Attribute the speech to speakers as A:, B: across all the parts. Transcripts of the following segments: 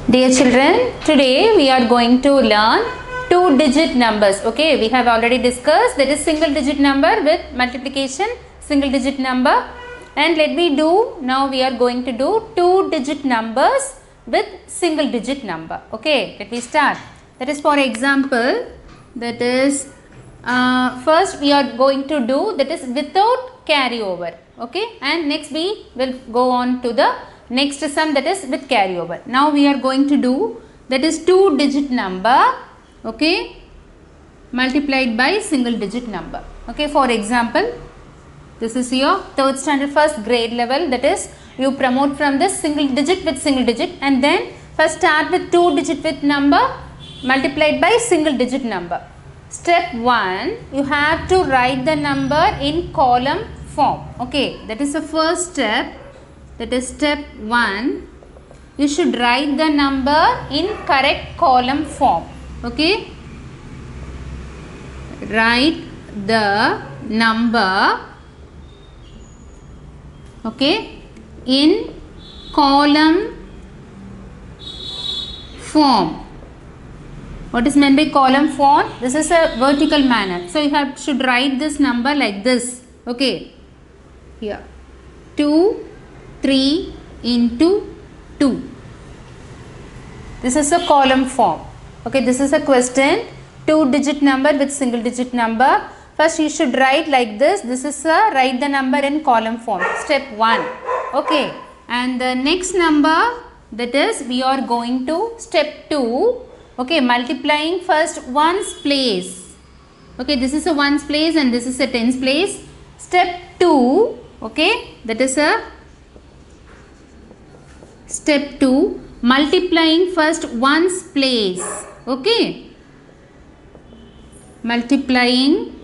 A: Dear children, today we are going to learn two-digit numbers. Okay, we have already discussed that is single-digit number with multiplication, single-digit number, and let me do now. We are going to do two-digit numbers with single-digit number. Okay, let me start. That is, for example, that is first we are going to do that is without carryover. Okay, and next we will go on to the next sum, that is with carryover. Now we are going to do that is two-digit number, okay, multiplied by single-digit number. Okay, for example, this is your third standard first grade level, that is you promote from this single digit with single digit, and then first start with two-digit with number multiplied by single-digit number. Step 1, you have to write the number in column form. Okay, that is the first step. That is step 1. You should write the number in correct column form. Okay. Write the number, okay, in column form. What is meant by column form? This is a vertical manner. So you should write this number like this. Okay. Here. 2, 3 into 2. This is a column form. Okay, this is a question. Two-digit number with single-digit number. First you should write like this. This is a write the number in column form. Step 1. Okay, and the next number, that is we are going to step 2. Okay, multiplying first ones place. Okay, this is a ones place and this is a tens place. Step 2. Okay, that is a step 2, multiplying first ones place. Okay, multiplying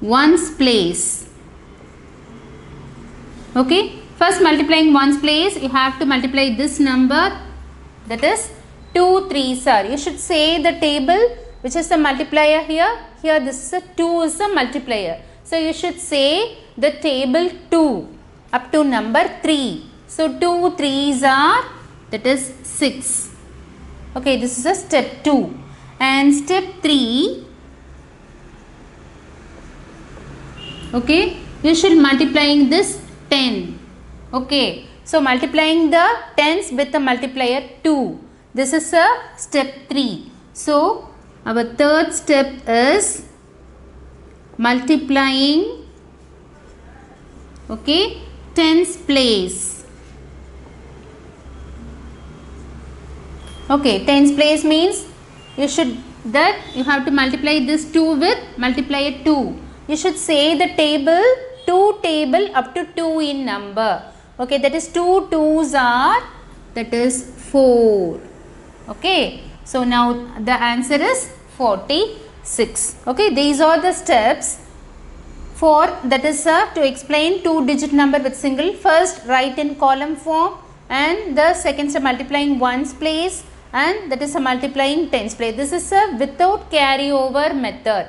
A: ones place. Okay, first multiplying ones place, you have to multiply this number, that is 2 3s are. You should say the table which is the multiplier here. Here this is a 2 is a multiplier. So you should say the table 2 up to number 3. So 2 3s are, that is 6. Okay, this is a step 2. And step 3, okay, you should multiplying this 10. Okay, so multiplying the tens with the multiplier 2. This is a step 3. So our third step is multiplying, okay, tens place. Okay, tens place means you have to multiply this 2 with multiplier 2. You should say the table, 2 table up to 2 in number. Okay, that is 2 2s are, that is 4. Okay, so now the answer is 46. Okay, these are the steps for, that is to explain two-digit number with single. First write in column form, and the second step multiplying ones place, and that is a multiplying tens place. This is a without carryover method.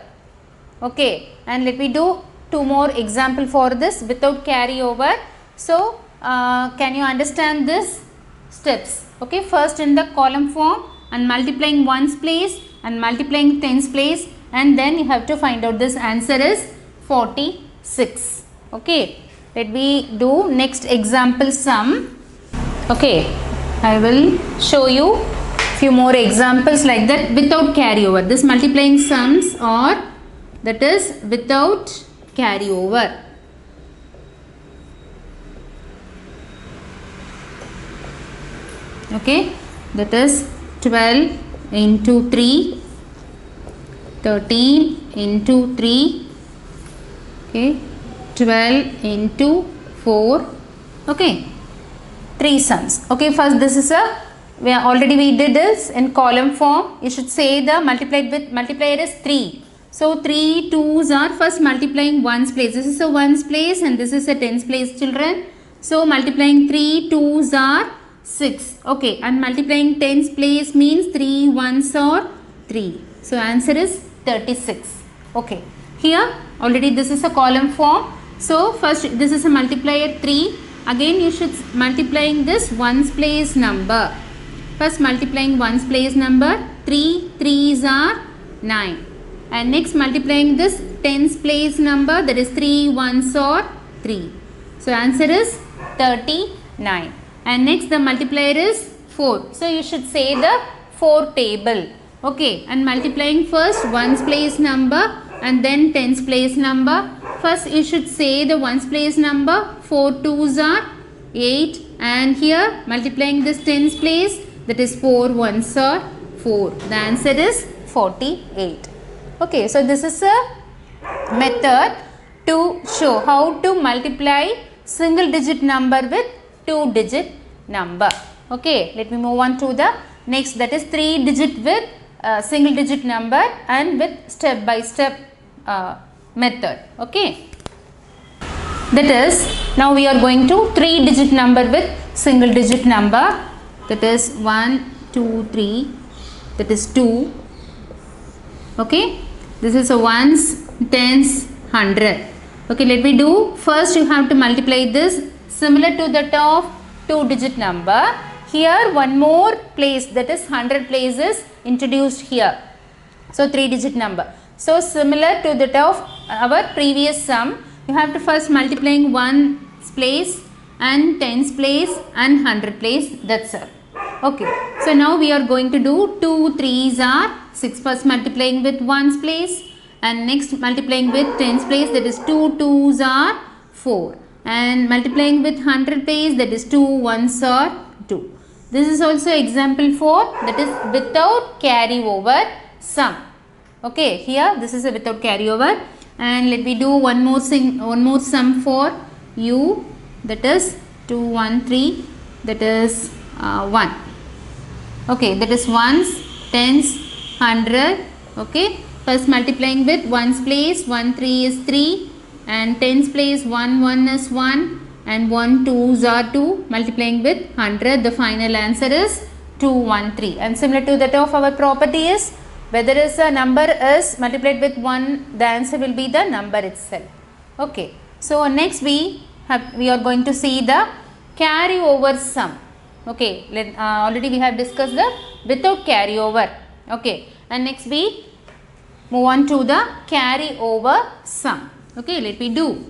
A: Okay, and let me do two more example for this without carryover. So can you understand this steps? Okay, first in the column form and multiplying ones place and multiplying tens place, and then you have to find out this answer is 46. Okay, let me do next example sum. Okay, I will show you few more examples like that without carryover. This multiplying sums are, that is without carryover. Okay, that is 12 into 3, 13 into 3, okay, 12 into 4, okay, 3 sums. Okay, first this is a, we did this in column form. You should say the multiplier is 3. So 3 2s are, first multiplying ones place. This is a ones place and this is a tens place, children. So multiplying 3 2s are 6. Okay, and multiplying tens place means 3 1s are 3. So answer is 36. Okay, here already this is a column form. So first this is a multiplier 3. Again you should multiplying this ones place number. First multiplying ones place number, 3 3s are 9. And next multiplying this tens place number, that is 3 ones are 3. So answer is 39. And next the multiplier is 4. So you should say the 4 table. Okay, and multiplying first ones place number and then tens place number. First you should say the ones place number, 4 2s are 8, and here multiplying this tens place, that is 4 ones are 4. The answer is 48. Okay, so this is a method to show how to multiply single digit number with 2 digit number. Okay, let me move on to the next, that is 3 digit with single digit number and with step by step method. Okay, that is now we are going to 3 digit number with single digit number, that is 1 2 3, that is 2. Okay, this is a ones, tens, 100. Okay, let me do, first you have to multiply this similar to that of 2 digit number. Here one more place, that is 100 place is introduced here. So 3 digit number. So similar to that of our previous sum, you have to first multiplying ones place and tens place and 100 place, that's all. Okay, so now we are going to do 2 3s are 6. First multiplying with ones place and next multiplying with tens place, that is 2 2s are 4, and multiplying with 100 place, that is 2 ones are 2. This is also example 4, that is without carry over sum. Okay, here this is a without carry over, and let me do one more sum for you, that is 2 1 3, that is 1. Okay, that is ones, tens, 100. Okay, first multiplying with ones place, 1 3 is 3, and tens place 1 1 is 1, and 1 2s are 2, multiplying with 100, the final answer is 213. And similar to that of our property is, whether is a number is multiplied with 1, the answer will be the number itself. Okay, so next we are going to see the carry over sum. Okay, already we have discussed the without carry over. Okay, and next we move on to the carry over sum. Okay, let me do.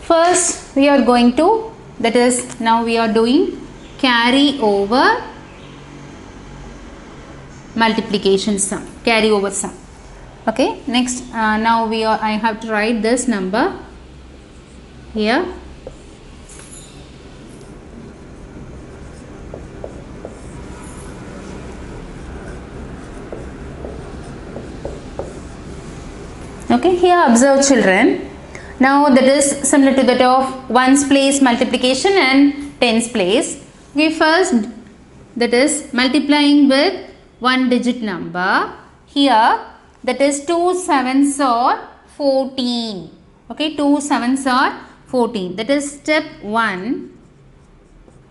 A: First we are going to, that is now we are doing carry over multiplication sum, carry over sum. Okay, next now I have to write this number here. Okay, here observe children. Now that is similar to that of ones place multiplication and tens place. Okay, first that is multiplying with 1 digit number. Here that is 2 7s are 14. Okay, 2 7s are 14. That is step 1.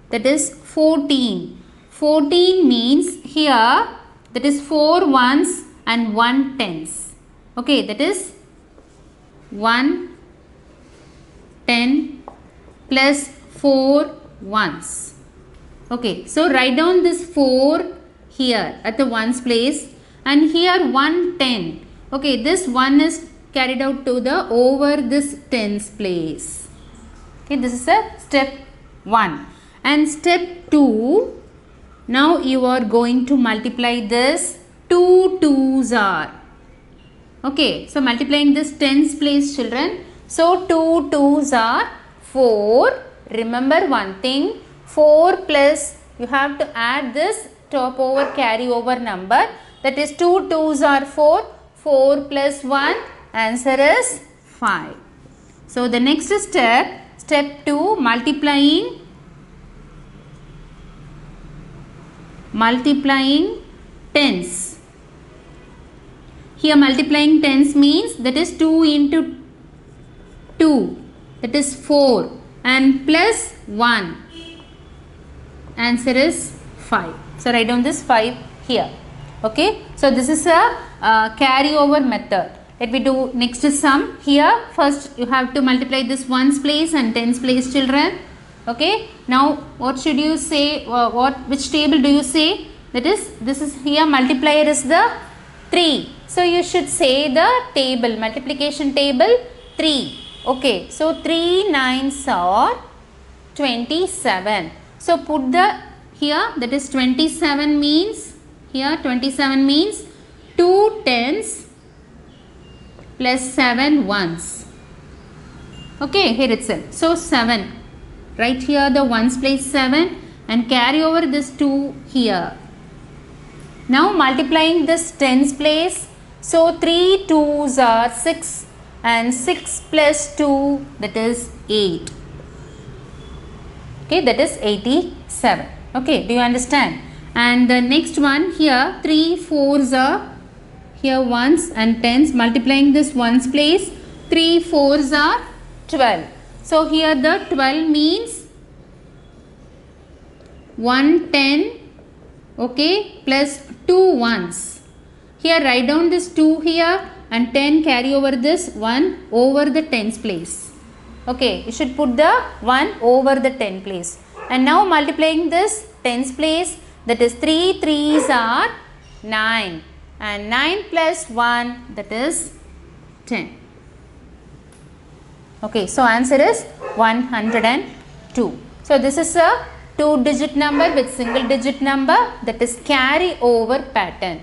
A: That is 14. 14 means here that is 4 ones and 1 tens. Okay, that is 1 10 plus 4 ones. Okay, so write down this 4 here at the ones place, and here 1 10. Okay, this 1 is carried out to the over this tens place. Okay, this is a step 1. And step 2, now you are going to multiply this 2 2s are. Okay, so multiplying this tens place children. So 2 2s are 4. Remember one thing, 4 plus you have to add this top over carry over number, that is 2 2s are 4. 4 plus 1, answer is 5. So the next step, step 2, multiplying tens. Here multiplying tens means that is 2 into 2, that is 4, and plus 1, answer is 5. So write down this 5 here. Okay, so this is a carry over method. Let me do next sum. Here first you have to multiply this ones place and tens place children. Okay, now what should you say, which table do you say? That is, this is here multiplier is the 3. So you should say the table, multiplication table 3. Okay, so 3 9s are 27. So put the here, that is 27 means, here 27 means 2 10s plus 7 ones. Okay, here itself. So 7. Right here the ones place 7 and carry over this 2 here. Now multiplying this tens place. So 3 2s are 6 and 6 plus 2, that is 8. Okay, that is 87. Okay, do you understand? And the next one here, 3 4s are here ones and tens, multiplying this ones place. 3 4s are 12. So here the 12 means 110, okay, plus 2 ones. Here write down this 2 here and 10 carry over this 1 over the tens place. Okay, you should put the 1 over the 10 place. And now multiplying this tens place, that is 3 3s are 9 and 9 plus 1, that is 10. Okay, so answer is 102. So this is a 2-digit number with single digit number, that is carry over pattern.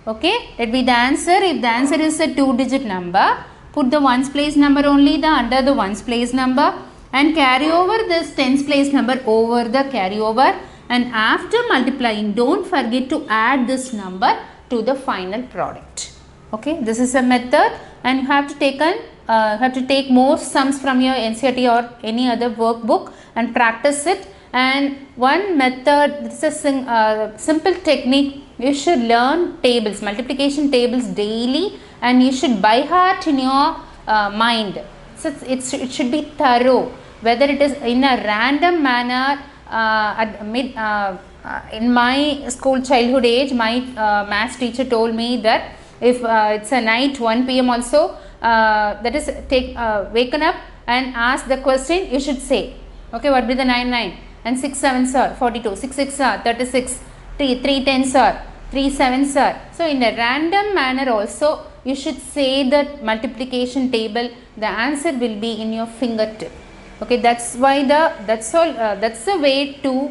A: Okay, let be the answer. If the answer is a 2-digit number, put the ones place number only the under the ones place number and carry over this tens place number over the carry over, and after multiplying don't forget to add this number to the final product. Okay, this is a method and you have to take more sums from your NCERT or any other workbook and practice it. And one method, this is a simple technique, you should learn tables, multiplication tables daily, and you should by heart in your mind. So it should be thorough, whether it is in a random manner. In my school childhood age, my maths teacher told me that if it's a night 1 p.m. also, that is waken up and ask the question, you should say, okay, what will be the 9 9 and 6 7s are 42, 6 6 are 36, 3 10s are 3 7s are. So in a random manner also you should say that multiplication table, the answer will be in your fingertip. Okay, that's why that's the way to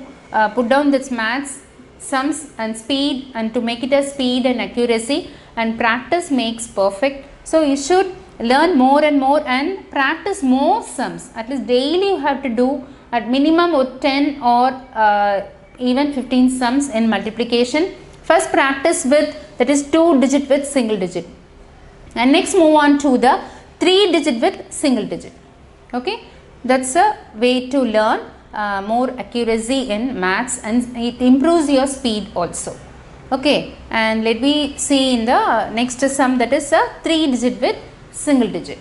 A: put down this maths sums and speed, and to make it a speed and accuracy, and practice makes perfect. So you should learn more and more and practice more sums. At least daily you have to do at minimum of 10 or even 15 sums in multiplication. First practice with, that is 2-digit with single digit, and next move on to the 3-digit with single digit. Okay, that's a way to learn more accuracy in maths, and it improves your speed also. Okay, and let me see in the next sum, that is a 3-digit with single digit.